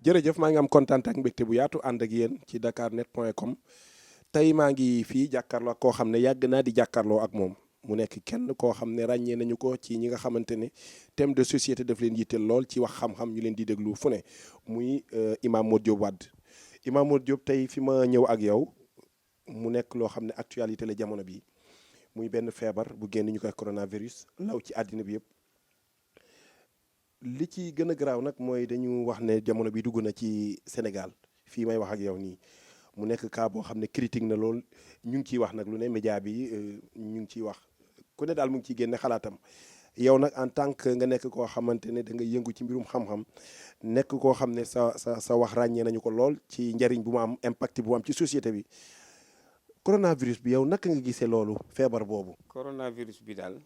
jërëjëf maa ngi am kontaan ak mbégte bu yaatu ànd ak yéen ci dakarnet.com. tey maa ngi fii jàkkaarloo ak koo xam ne yàgg naa di jàkkaarloo ak moom mu nekk kenn koo xam ne ràññee nañu ko ci ñi nga xamante ne thème de société daf leen yitteel lool ci wax xam-xam ñu leen di déglu fu ne muy Imam Modou Diop Wade. Imam Modou Diop tey fi ma ñëw ak yow mu nekk loo xam ne actualité la jamono bi muy benn feebar bu génn ñu koy coronavirus law ci àddina bi yëpp. li ci gën a garaaw nag mooy dañu wax ne jamono bi dugg na ci Sénégal fii may wax ak yow nii mu nekk cas boo xam ne critique na lool ñu ngi ciy wax nag lu ne média bi ñu ngi ciy wax ku ne daal mu ngi ciy génne xalaatam yow nag en tant que nga nekk koo xamante ne da nga yëngu ci mbirum xam-xam nekk koo xam ne sa wax ràññee nañu ko lool ci njariñ bu mu am impact bu mu am ci société bi coronavirus bi yow naka nga gisee loolu feebar boobu. coronavirus bi daal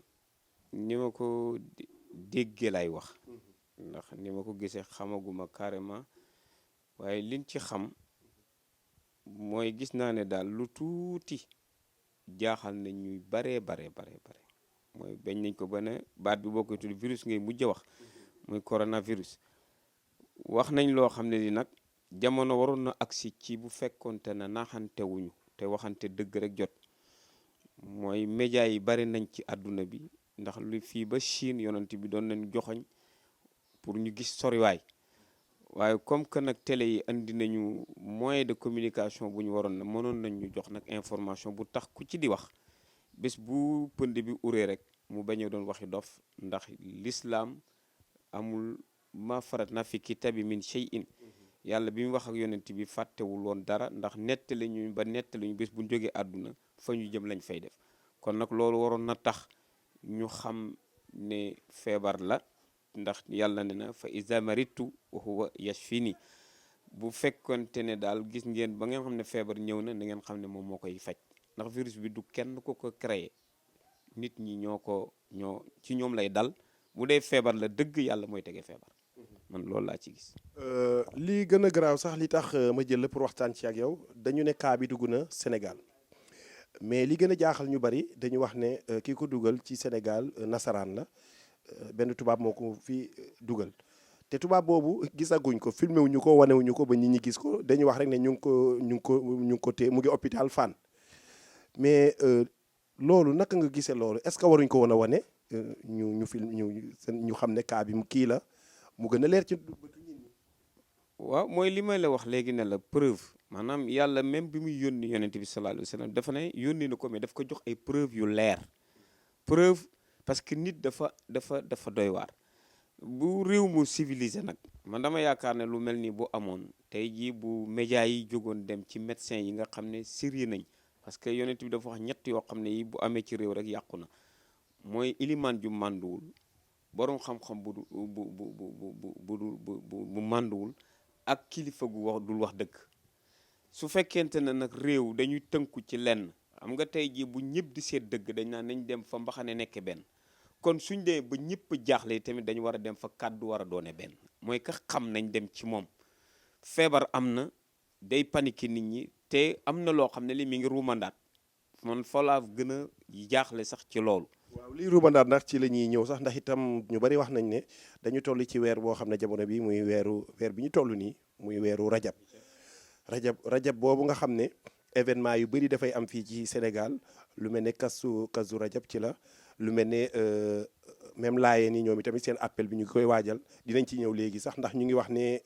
ni ma ko déggee lay wax ndax ni ma ko gisee xamaguma carrément waaye liñ ci xam mooy gis naa ne daal lu tuuti jaaxal na ñuy bare mooy bañ nañ ko ba ne baat bi boo koy tudd virus ngay mujj wax muy coronavirus wax nañ loo xam ne di nag jamono waroon na agsi ci bu fekkonte na naxante wuñu te waxante dëgg rek jot mooy média yi bari nañ ci àdduna bi ndax lu fii ba Chine yonent bi doon nañ joxoñ pour ñu gis soriwaay waaye comme que nag télé yi andi nañu moyen de communication bu ñu waroon na mënoon nañ ñu jox nag information bu tax ku ci di wax bés bu pënd bi uree rek mu bañ a doon waxi dof ndax l'islam amul ma farat na fi kitabi min shay'in yàlla bi mu wax ak yonent bi fàttewul woon dara ndax nettali ñu ba nettali ñu bés bu ñu jógee àdduna fa ñu jëm lañ fay def kon nag loolu waroon na tax ñu xam ne feebar la ndax yàlla ne na fa iza maritu wa huwa yashfini bu fekkonte ne daal gis ngeen ba ngeen xam ne feebar ñëw na ngeen xam ne moom moo koy faj ndax virus bi du kenn ko créé nit ñi ñoo ci ñoom lay dal bu dee feebar la dëgg yàlla mooy tege feebar man loolu laa ci gis. lii gën a garaaw sax li tax ma jël la pour waxtaan ci ak yow dañu ne cas bi dugg na Sénégal mais li gën a jaaxal ñu bari dañu wax ne ki ko dugal ci Sénégal nasaraan la benn tubaab moo ko fi dugal te tubaab boobu gisaguñ ko filmé wuñu ko wanewuñu ko ba nit ñi gis ko dañu wax rek ne ñu ngi ko téye mu ngi hôpital Fann mais loolu naka nga gisee loolu est-ce que waruñ ko woon a wane ñu xam ne cas bi kii la mu gën a leer ci bëtu nit ñi. waaw mooy li may la wax léegi ne la preuve maanaam yàlla même bi muy yónni yonent bi sallallahu alayhi wa sallam dafa ne yónni na ko mais daf ko jox ay preuve yu leer preuve parce que nit dafa doy waar bu réew mu civilisé nag man dama yaakaar ne lu mel ni bu amoon tey jii bu média yi jógoon dem ci médecin yi nga xam ne sérieux nañ parce que yonent bi dafa wax ñett yoo xam ne yi bu amee ci réew rek yàqu na mooy ilimaan ju mànduwul borom xam-xam bu mànduwul ak kilifa gu wax dul wax dëgg su fekkente ne nag réew dañuy tënku ci lenn xam nga tey jii bu ñëpp di seet dëgg dañ naan nañ dem fa mbaxane nekke benn kon suñ dee ba ñëpp jaaxle tamit dañu war a dem fa kàddu war a doone benn mooy ka xam nañ dem ci moom feebar am na day paniquer nit ñi te am na loo xam ne li mi ngi ruumandaat man fa laa gën a jaaxle sax ci loolu. waaw lii ruumandaat ndax ci la ñuy ñëw sax ndax itam ñu bari wax nañ ne dañu toll ci weer boo xam ne jamono bi muy weer bi ñu toll nii muy weeru rajab boobu nga xam ne événement yu bari dafay am fii ci Sénégal lu mel ne kasu rajab ci la lu mel ne même laayeen yi ñoom itamit seen appel bi ñu koy waajal dinañ ci ñëw léegi sax ndax ñu ngi wax ne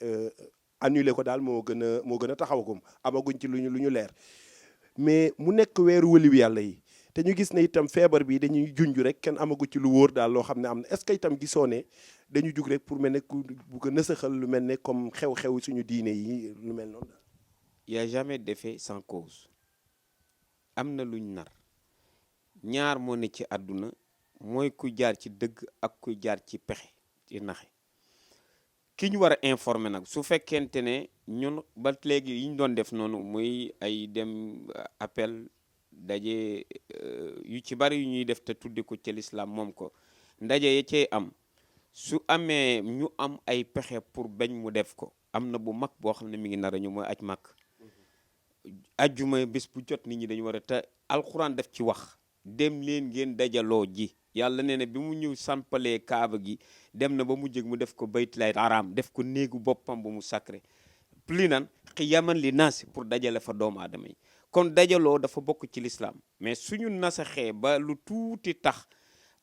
annulé ko daal moo gën a taxawagum amaguñ ci lu ñu leer mais mu nekk weeru wëliw yàlla yi te ñu gis ne itam feebar bi dañuy junj rek kenn amagu ci lu wóor daal loo xam ne am na est-ce que itam gisoo ne dañu jug rek pour mel ne ku bugg a nësaxal lu mel ne comme xew-xew suñu diine yi lu mel noonu daal. Il y a jamais d'effet sans cause am na luñ nar ñaar moo ne ci àdduna mooy ku jaar ci dëgg ak ku jaar ci pexe ci naxe ki ñu war a informer nag su fekkente ne ñun ba léegi yi ñu doon def noonu muy ay dem appel daje yu ci bari yu ñuy def te tuddi ko ci lislaam moom ko ndaje ya cee am su amee ñu am ay pexe pour bañ mu def ko am na bu mag boo xam ne mi ngi nar a ñu mooy aj màkk ajjuma bés bu jot nit ñi dañu war a te alxuraan def ci wax dem leen ngeen dajaloo ji yàlla nee na bi mu ñëw sampalee kaaba gi dem na ba mu jëg mu def ko baytulaay haram def ko néegu boppam bu mu sacré li nan qiyaman li naas pour dajale fa doomu aadama yi kon dajaloo dafa bokk ci l'islam mais suñu nasaxee ba lu tuuti tax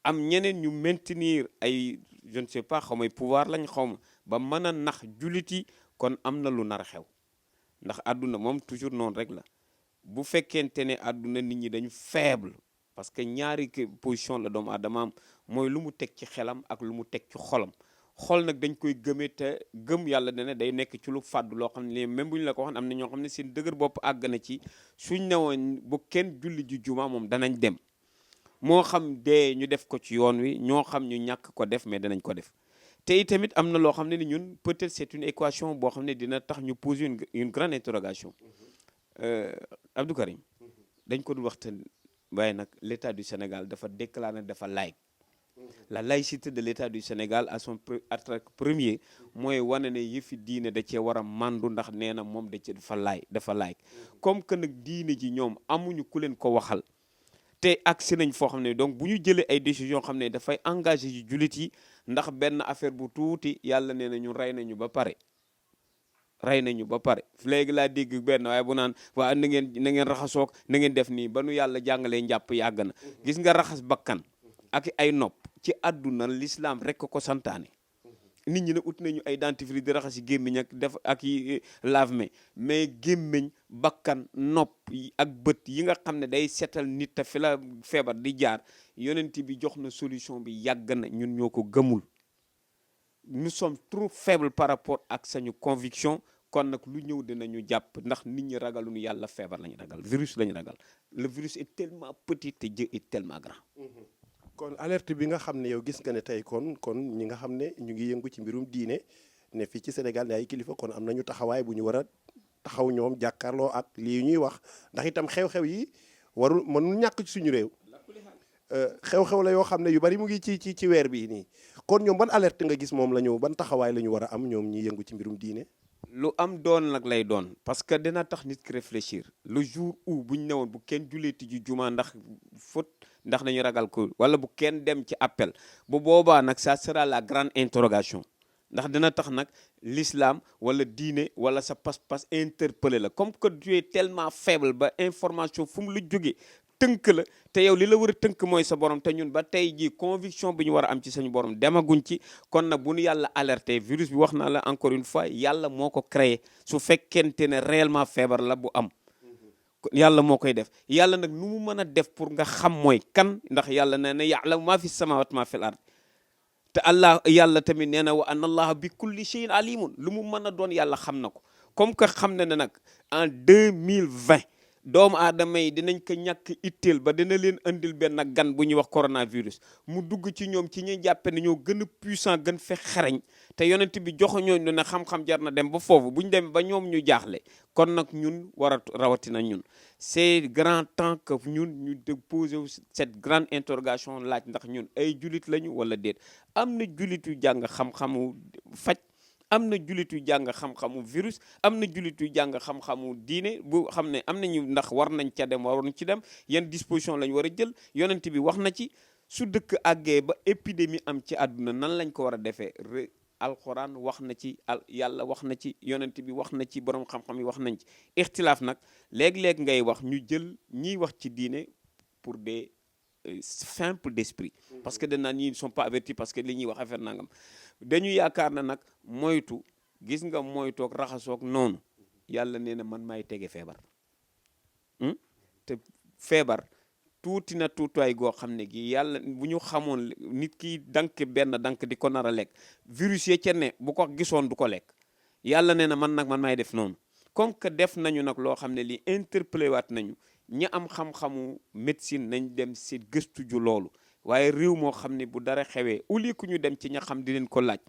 am ñeneen ñu maintenir ay je ne sais pas xaw may pouvoir lañ xaw ma ba mën a nax jullit yi kon am na lu nar a xew ndax àdduna moom toujours noonu rek la bu fekkente ne àdduna nit ñi dañu faible parce que ñaari position la doomu aadama am mooy lu mu teg ci xelam ak lu mu teg ci xolam xol nag dañ koy gëmee te gëm yàlla dana day nekk ci lu fàddu loo xam ne même bu ñu la ko waxoon am na ñoo xam ne seen dëgër bopp àgg na ci suñ newoon bu kenn julli ji juma moom danañ dem moo xam dee ñu def ko ci yoon wi ñoo xam ñu ñàkk ko def mais danañ ko def te itamit am na loo xam ne ni ñun peut-être c'est une équation boo xam ne dina tax ñu poser une grande interrogation Abdou Karim dañ ko dul waxtaan waaye nag l'État du Sénégal dafa déclaré dafa laïque la laïcité de l'État du Sénégal à son article premier mooy wane ne yëfi diine da cee war a mandu ndax nee na moom da cee dafa laïque comme que nag diine ji ñoom amuñu ku leen ko waxal te agsi nañ foo xam ne donc bu ñu jëlee ay décision xam ne dafay engagé ci jullit yi ndax benn affaire bu tuuti yàlla nee na ñu rey nañu ba pare léegi laa dégg benn waaye bu naan waa na ngeen raxasoog na ngeen def nii ba nu yàlla jàngalee njàpp yàgg na gis nga raxas bakkan ak ay nopp ci àdduna l'islam rek ko santaane nit ñi ne ut nañu ay dentifrice di raxasi gémmiñ ak def ak yi lave-mains mais gémmiñ bakkan nopp ak bët yi nga xam ne day setal nit te fi la feebar di jaar yonent bi jox na solution bi yàgg na ñun ñoo ko gëmul nous sommes trop faibles par rapport ak sañu conviction kon nag lu ñëw dinañu jàpp ndax nit ñi ragaluñu yàlla feebar lañu ragal virus lañu ragal le virus est tellement petit te Dieu est tellement grand. kon alerte bi nga xam ne yow gis nga ne tey kon ñi nga xam ne ñu ngi yëngu ci mbirum diine ne fii ci Sénégal ne ay kilifa kon am nañu taxawaay bu ñu war a taxaw ñoom jàkkaarloo ak lii ñuy wax ndax itam xew-xew yi mënul ñàkk ci suñu réew xew-xew la yoo xam ne yu bari mu ngi ci weer bii nii kon ñoom ban alerte nga gis moom la ñu ban taxawaay la ñu war a am ñoom ñi yëngu ci mbirum diine. lu am doon nag lay doon parce que dina tax nit ki réfléchir le jour où bu ñu newoon bu kenn julleeti ji juma ndax ndax dañu ragal ko wala bu kenn dem ci appel bu boobaa nag ça sera la grande interrogation ndax dina tax nag l'islam wala diine wala sa pas-pas interpellé la comme que tu es tellement faible ba information fu mu la jógee tënk la te yow li la war a tënk mooy sa borom te ñun ba tey jii conviction bi ñu war a am ci sañu borom demaguñ ci kon nag bu ñu yàlla alerté virus bi wax naa la encore une fois yàlla moo ko créé su fekkente ne réellement feebar la bu am yàlla moo koy def yàlla nag nu mu mën a def pour nga xam mooy kan ndax yàlla nee na ya'lamu maa fi samawati maa fil ard te allah yàlla tamit nee na wa anna allaha bi kulli shay'in alimun lu mu mën a doon yàlla xam na ko comme que xam na ne nag en 2020 doomu aadama yi dinañ ko ñàkk itteel ba dina leen andil benn gan bu ñuy wax coronavirus mu dugg ci ñoom ci ñuy jàppe ne ñoo gën a puissant gën fe xarañ te yonent bi jox ñooñu ne xam-xam jar na dem ba foofu bu ñu dem ba ñoom ñu jaaxle kon nag ñun rawatina ñun c'est grand temps que ñun ñu poser cette grande interrogation laaj ndax ñun ay julit lañu wala déet am na julit yu jàng xam-xamu faj am na jullit yu jàng xam-xamu virus am na jullit yu jàng xam-xamu diine bu xam ne am nañu ndax war nañ ca dem waroon ci dem yan disposition lañ war a jël yonent bi wax na ci su dëkk àggee ba épidémie am ci àdduna nan lañ ko war a defee alxuraan wax na ci yàlla wax na ci yonent bi wax na ci borom xam-xam yi wax nañ ci ixtilaaf nag léeg-léeg ngay wax ñu jël ñiy wax ci diine pour des simples d'esprit parce que danaa ñi sont pas avertis parce que li ñuy wax affaire nangam dañu yaakaar na nag moytu gis nga moytoog raxasoog noonu yàlla nee na man maay tege feebar te feebar tuuti na tuutaay goo xam ne gi yàlla bu ñu xamoon nit ki dank benn dank di ko nar a lekk virus yi ca ne bu ko gisoon du ko lekk yàlla nee na man nag man maay def noonu comme que def nañu nag loo xam ne lii interpellé waat nañu ñi am xam-xamu médecine nañ dem si gëstu ju loolu waaye réew moo xam ne bu dara xewee au lieu que ñu dem ci ña xam di leen ko laaj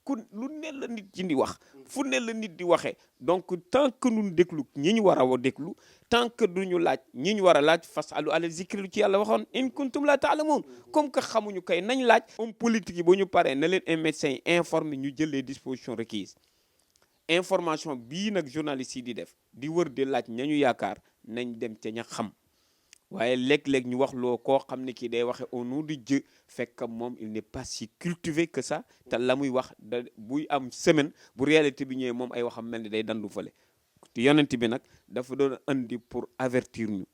ku lu ne la nit ci di wax fu ne la nit di waxee donc tant que nun déglu ñi ñu war a déglu tant que duñu laaj ñi ñu war a laaj fasalu ala zikri lu ci yàlla waxoon in kuntum la ta'lamun comme que xamuñu kay nañ laaj homme politique yi ba ñu paree na leen un médecin yi informé ñu jël les dispositions requises information bii nag journaliste yi di def di wër di laaj ñañu yaakaar nañ dem ca ña xam waaye léeg-léeg ñu wax loo koo xam ne kii day waxe au nom de Dieu fekk moom il n'est pas si cultivé que ça te la muy wax da buy am semaine bu réalité bi ñëwee moom ay waxam mel ni day dandu fële te yonent bi nag dafa doon andi pour avertir ñu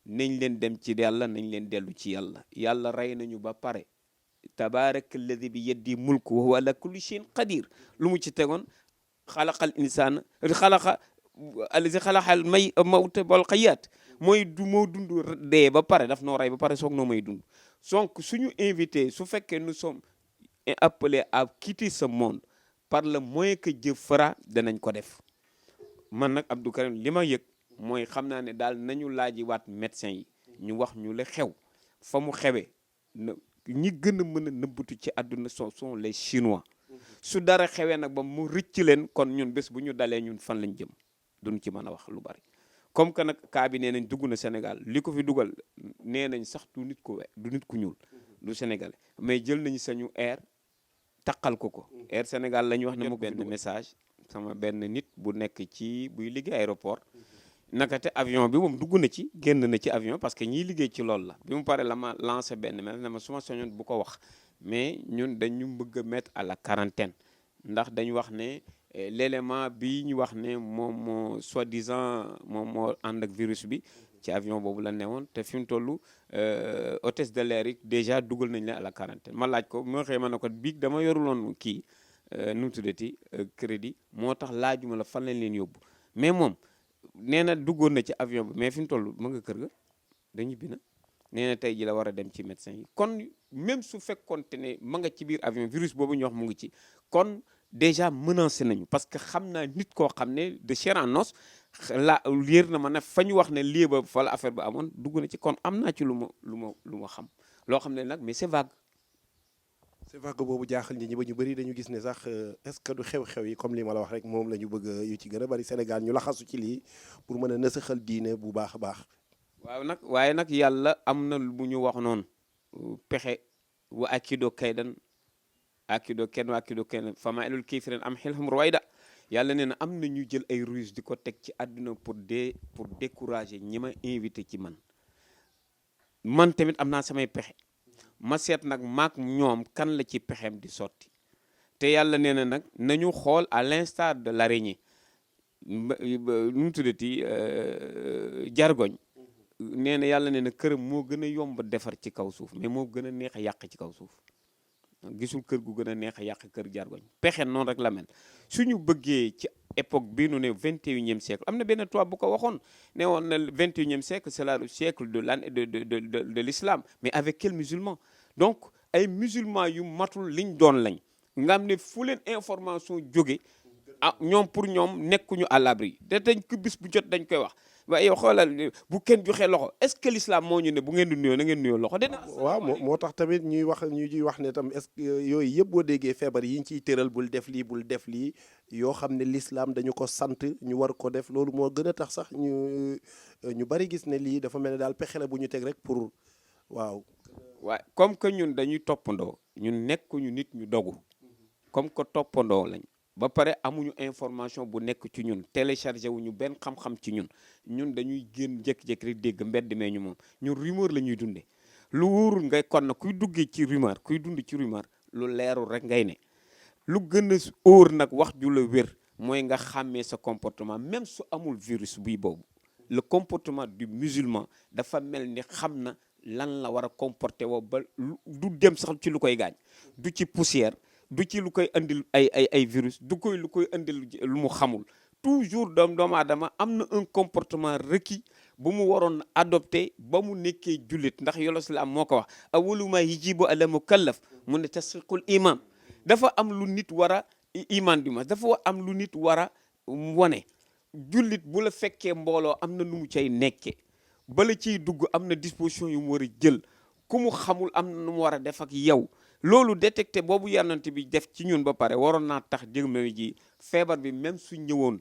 nañ leen dem ci yàlla nañ leen dellu ci yàlla yàlla rey nañu ba pare tabaraka alladi bi yeddi mulku wa huwa ala kulli shay'in qadir lu mu ci tegoon xalaqal insaan xalaqa allazi xalaxal mawta wal xayaat mooy moo dund dee ba pare daf noo rey ba pare soog noo may dund donc suñu invité su fekkee nous sommes appelés à quitter ce monde par le moyen que Dieu fera danañ ko def man nag Abdou Karim li ma yëg mooy xam naa ne daal nañu laaji waat médecin yi ñu wax ñu la xew fa mu xewee ñi gën a mën a nëbbatu ci àdduna sont les Chinois su dara xewee nag ba mu rëcc leen kon ñun bés bu ñu dalee ñun fan lañ jëm duñ ci mën a wax lu bari comme que nag cas bi nee nañ dugg na Sénégal li ko fi dugal nee nañ sax du nit ku ñuul du sénégalais mais jël nañu sañu air taqal ko air Sénégal la ñuy wax ne mu benn message sama benn nit bu nekk ci buy liggéey aéroport naka te avion bi moom dugg na ci génn na ci avion parce que ñiy liggéey ci loolu la bi mu pare la ma lancé benn mel ne ma suma soñoon bu ko wax mais ñun dañu bëgg a mettre à la quarantaine ndax dañu wax ne l'élément bi ñu wax ne moom moo soi-disant moom moo ànd ak virus bi ci avion boobu la newoon te fi mu toll hôtesse de l'air yi déjà dugal nañ leen à la quarantaine ma laaj ko moo xëy ma ne ko biig dama yoruloon kii nu mu tuddati crédit moo tax laajuma la fan lañ leen yóbbu mais moom nee na duggoon na ci avion bi mais fi mu toll ma nga kër ga dañu bi na nee na tey ji la war a dem ci médecin yi kon même su fekkoonte ne ma nga ci biir avion virus boobu ñu wax mu ngi ci kon déjà menacé nañu parce que xam naa nit koo xam ne de chair en os la yéer na ma ne fa ñu wax ne lii ba fa la affaire ba amoon dugg na ci kon am naa ci lu ma xam loo xam ne nag mais c'est vague. c'est vague boobu jaaxal nit ñi ba ñu bëri dañu gis ne sax est-ce que du xew-xew yi comme li ma la wax rek moom la ñu bëgg yu ci gën a bëri Sénégal ñu laxasu ci lii pour mën a nësaxal diine bu baax a baax. waaw nag waaye nag yàlla am na lu ñu wax noonu pexe wa akido kaydan akido kenn fama elul kiifiren am xilhum ruwayda yàlla nee na am na ñu jël ay ruse di ko teg ci àdduna pour décourager ñi ma invité ci man tamit am naa samay pexe ma seet nag maak ñoom kan la ci pexem di sotti te yàlla nee na nag nañu xool à l'instar de l'araignée nu mu tuddati jargoñ nee na yàlla nee na këram moo gën a yomb defar ci kaw suuf mais moo gën a neex a yàq ci kaw suuf gisul kër gu gën a neex a yàq kër jargoñ pexe noonu rek la mel suñu bëggee ci époque bii nu ne 21e siècle am na benn tubaab bu ko waxoon ne woon na 21e siècle c'est le siècle de l'islam mais avec quel musulman donc ay musulmans yu matul liñ doon lañ nga xam ne fu leen information jóge ah ñoom pour ñoom nekkuñu à l'abri te dañ ko bis bu jot dañ koy wax waaye yow xoolal bu kenn joxee loxo est-ce que l'islam moo ñu ne bu ngeen di nuyoo na ngeen nuyoo loxo dina waaw moo tax tamit ñuy wax ne tam est-ce que yooyu yëpp boo déggee feebar yi ñu ciy tëral bul def lii yoo xam ne l'islam dañu ko sant ñu war ko def loolu moo gën a tax sax ñu bari gis ne lii dafa mel ne daal pexe la bu ñu teg rek pour waaw comme que ñun dañuy toppandoo ñun nekkuñu nit ñu dogu comme que toppandoo lañ ba pare amuñu information bu nekk ci ñun téléchargé wuñu benn xam-xam ci ñun dañuy génn jékki-jékki rek dégg mbedd mee ñu moom ñun rumeur la ñuy dundee lu wóorul ngay kon na kuy duggee ci rumeur kuy dund ci rumeur lu leerul rek ngay ne lu gën a óor nag wax ju la wér mooy nga xàmmee sa comportement même su amul virus buy boobu le comportement du musulman dafa mel ni xam na lan la war a comporter woo ba du dem sax ci lu koy gaañ du ci poussière du ci lu koy andil ay virus lu koy andil lu mu xamul toujours doomu aadama am na un comportement requis bu mu waroon adopté ba mu nekkee jullit ndax yoloslam moo ko wax awaluma yajibu ala mukallaf mu ne tasdiqul iman dafa am lu nit war a iman du ma dafa am lu nit war a wone jullit bu la fekkee mbooloo am na nu mu cay nekke bala ciy dugg am na disposition yu mu war a jël ku mu xamul am na nu mu war a def ak yow loolu détecté boobu yonent bi def ci ñun ba pare waroon naa tax jëgmami ji feebar bi même su ñëwoon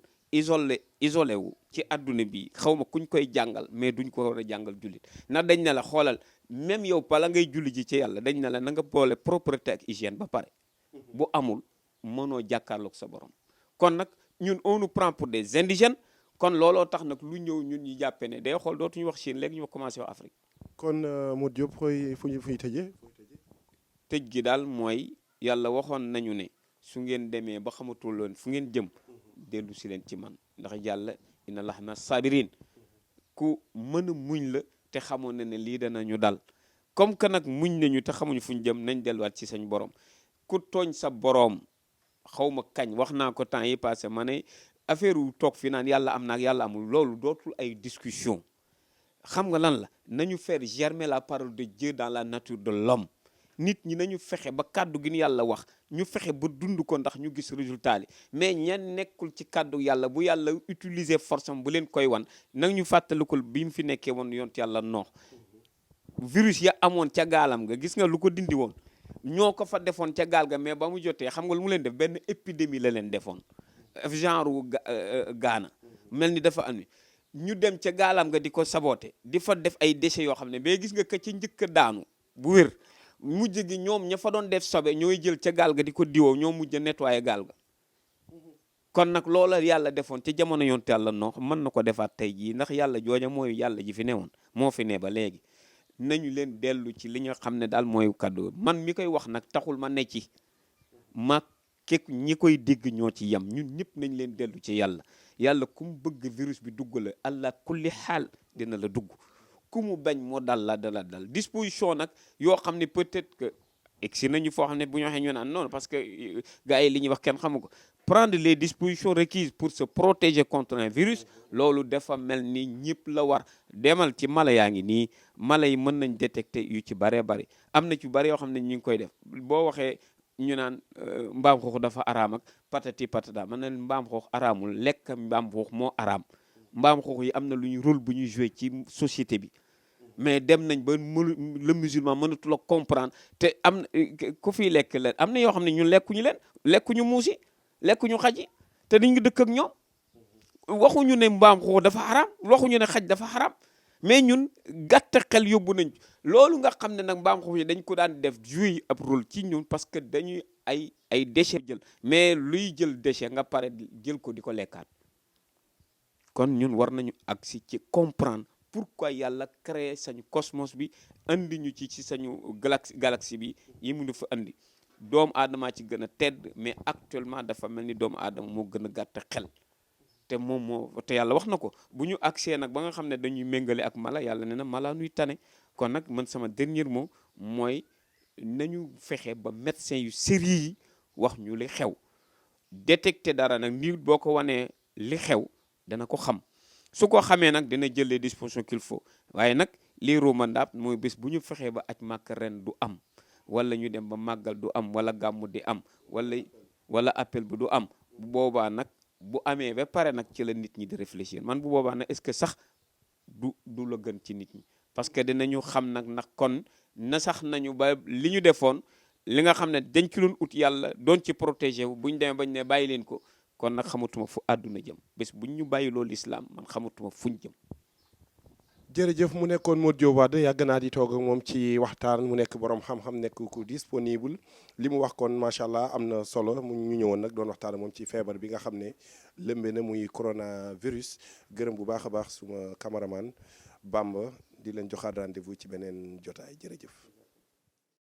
isolé wu ci adduna bi xaw ma kuñ koy jàngal mais duñ ko war a jàngal jullit ndax dañ ne la xoolal même yow bala ngay julli ji ci yàlla dañ ne la na nga boole propreté ak hygiène ba pare bu amul mënoo jàkkaarloog sa borom kon nag ñun on nous prend pour des indigènes kon looloo tax nag lu ñëw ñun ñu jàppee ne day xool dootuñu wax Chine léegi ñu commencé wax Afrique. kon Modou Diop fu ñuy tëjee. tëj gi daal mooy yàlla waxoon nañu ne su ngeen demee ba xamatul loon fu ngeen jëm dellu si leen ci man ndax yàlla inna allaha ma sabirin ku mën a muñ la te xamoon na ne lii danañu dal comme que nag muñ nañu te xamuñu fu ñu jëm nañ delluwaat ci sañ borom ku tooñ sa boroom xaw ma kañ wax naa ko temps yi passé ma ne affaire wu toog fi naan yàlla am naag yàlla amul loolu dootul ay discussion xam nga lan la nañu faire germer la parole de Dieu dans la nature de l'homme nit ñi nañu fexe ba kàddu gi ni yàlla wax ñu fexe ba dund ko ndax ñu gis résultat li mais ñan nekkul ci kàddu yàlla bu yàlla utiliser force am bu leen koy wan nag ñu fàttalikul bi mu fi nekkee woon yont yàlla noox virus ya amoon ca gaalam nga gis nga lu ko dindi woon ñoo ko fa defoon ca gaal ga mais ba mu jotee xam nga lu mu leen def benn épidémie la leen defoon genre gaana mel ni dafa am ñu dem ca gaalam nga di ko saboté di fa def ay déchets yoo xam ne mais gis nga ka ci njëkk a daanu bu wér mujj gi ñoom ña fa doon def sobe ñooy jël ca gaal ga di ko diwoo ñoo mujj a nettoyer gaal ga kon nag loola yàlla defoon ci jamono yonte yàlla noo mën na ko defaat tey jii ndax yàlla jooja mooy yàlla ji fi newoon moo fi ne ba léegi nañu leen dellu ci li nga xam ne daal mooy kaddu man mi koy wax nag taxul ma ne ci ma kek ñi koy dégg ñoo ci yem ñun ñëpp nañ leen dellu ci yàlla yàlla ku mu bëgg virus bi dugg la allah kulli xaal dina la dugg ku mu bañ moo dal la dala dal disposition nag yoo xam ne peut-être que egsi nañu foo xam ne bu ñu waxee ñu naan non parce que gars yi li ñuy wax kenn xamu ko prendre les dispositions requises pour se protéger contre un virus loolu dafa mel ni ñëpp la war demal ci mala yaa ngi nii mala yi mën nañ détecter yu ci baree bari am na ci bari yoo xam ne ñu ngi koy def boo waxee ñu naan mbaam xuux dafa araam ak patati patata man na mbaam xuux araamul lekk mbaam xuux moo araam mbaam xuux yi am na lu ñu rôle bu ñuy joué ci société bi mais dem nañ ba le musulman mënatu la comprendre te am ku fiy lekk leen am na yoo xam ne ñun lekkuñu leen lekkuñu muusi lekkuñu xaj yi te dañ ngi dëkk ak ñoom waxuñu ne mbaam xuux dafa xaraam waxuñu ne xaj dafa xaraam mais ñun gàtt xel yóbbu nañ loolu nga xam ne nag mbaam xuux yi dañ ko daan def jouer ab rôle ci ñun parce que dañuy ay déchets jël mais luy jël déchet nga pare jël ko di ko lekkaat kon ñun war nañu agsi ci comprendre pourquoi yàlla créé sañu cosmos bi andi ñu ci sañu galaxie bi yi mu fa andi doomu aadama ci gën a tedd mais actuellement dafa mel ni doomu aadama moo gën a gàtt xel te moom moo te yàlla wax na ko bu ñu agsee nag ba nga xam ne dañuy méngale ak mala yàlla ne na mala nuy tane kon nag man sama dernier mot mooy nañu fexe ba médecin yu sérieux yi wax ñu li xew détecter dara nag nit boo ko wanee li xew dana ko xam su ko xamee nag dina jël les dispositions qu'il faut waaye nag lii romandaab mooy bés bu ñu fexee ba aj màkk ren du am wala ñu dem ba màggal du am wala gàmmu di am wala appel bi du am bu boobaa nag bu amee ba pare nag ci la nit ñi di réfléchir man bu boobaa nag est-ce que sax du la gën ci nit ñi parce que dinañu xam nag ndax kon na sax nañu ba li ñu defoon li nga xam ne dañ ci doon ut yàlla doon ci protéger wu buñ demee bañ ne bàyyi leen ko kon nag xamatuma fu àdduna jëm bés buñ ñu bàyyi loolu islam man xamatuma fuñ jëm. jërëjëf mu nekkoon Modou Diop Wade yàgg naa di toog ak moom ci waxtaan mu nekk borom xam-xam nekk ku disponible li mu wax kon macha allah am na solo mu ñu ñëwoon nag doon waxtaan moom ci feebar bi nga xam ne lëmbe na muy coronavirus gërëm bu baax a baax suma cameraman Bamba di leen joxaat rendez-vous ci beneen jotaay jërëjëf.